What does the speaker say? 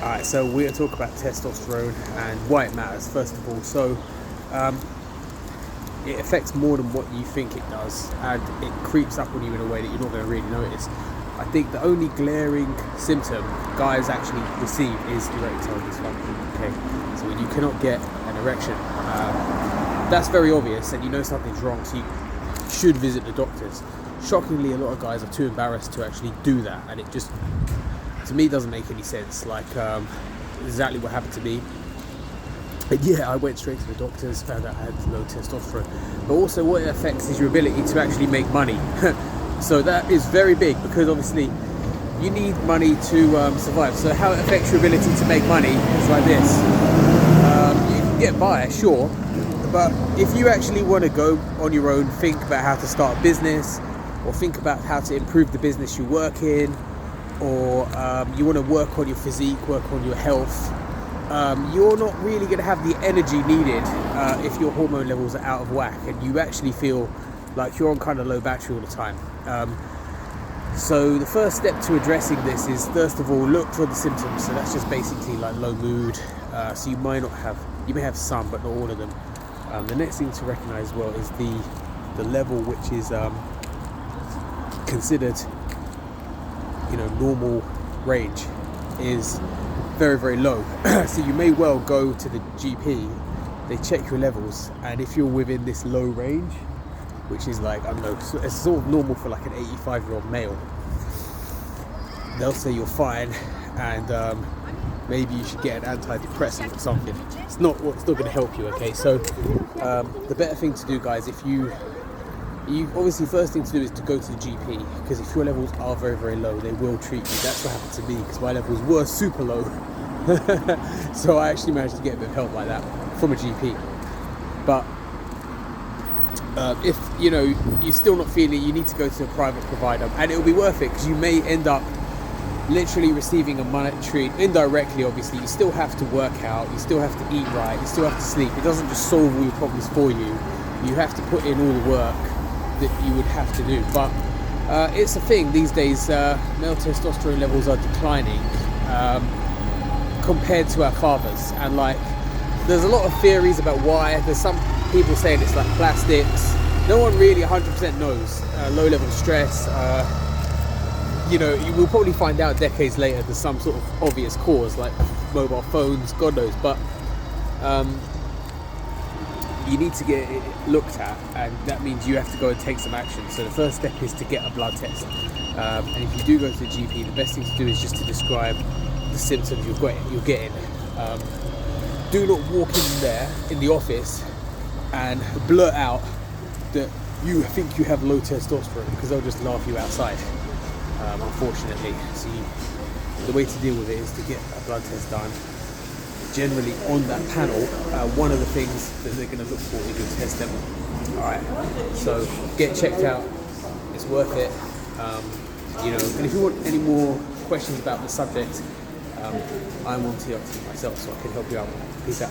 Alright, so we're going to talk about testosterone and why it matters, first of all. So, it affects more than what you think it does, and it creeps up on you in a way that you're not going to really notice. I think the only glaring symptom guys actually receive is erectile dysfunction. Okay, so when you cannot get an erection, that's very obvious, and you know something's wrong, so you should visit the doctors. Shockingly, a lot of guys are too embarrassed to actually do that, and it just, to me, doesn't make any sense. Like, exactly what happened to me. And yeah, I went straight to the doctors, found out I had low testosterone. But also what it affects is your ability to actually make money. So that is very big, because obviously you need money to survive. So how it affects your ability to make money is like this. You can get by, sure, but if you actually want to go on your own, think about how to start a business, or think about how to improve the business you work in, or you want to work on your physique, work on your health, you're not really going to have the energy needed if your hormone levels are out of whack and you actually feel like you're on kind of low battery all the time. So the first step to addressing this is, first of all, look for the symptoms. So that's just basically like low mood. So you may have some, but not all of them. The next thing to recognize as well is the level which is considered, normal range is very, very low. So you may well go to the GP, they check your levels, and if you're within this low range, which is like, I don't know, it's sort of normal for like an 85-year-old male, they'll say you're fine, and maybe you should get an antidepressant or something. It's not going to help you, okay? So the better thing to do, guys, if you obviously, first thing to do is to go to the GP, because if your levels are very, very low, they will treat you. That's what happened to me, because my levels were super low. So I actually managed to get a bit of help like that from a GP. But if you're still not feeling, you need to go to a private provider, and it'll be worth it, because you may end up literally receiving a monetary, indirectly obviously. You still have to work out, you still have to eat right, you still have to sleep. It doesn't just solve all your problems for you. You have to put in all the work that you would have to do. But it's a thing these days. Male testosterone levels are declining compared to our fathers, and like, there's a lot of theories about why. There's some people saying it's like plastics. No one really 100% knows. Low level stress. You will probably find out decades later there's some sort of obvious cause, like mobile phones, God knows. But you need to get it looked at, and that means you have to go and take some action. So the first step is to get a blood test, and if you do go to the GP, the best thing to do is just to describe the symptoms you're getting. Do not walk in there in the office and blurt out that you think you have low testosterone, because they'll just laugh you outside, unfortunately. So the way to deal with it is to get a blood test done. Generally on that panel, one of the things that they're going to look for is your test level. Alright, so get checked out, it's worth it. And if you want any more questions about the subject, I'm on TRT myself, so I can help you out. Peace out.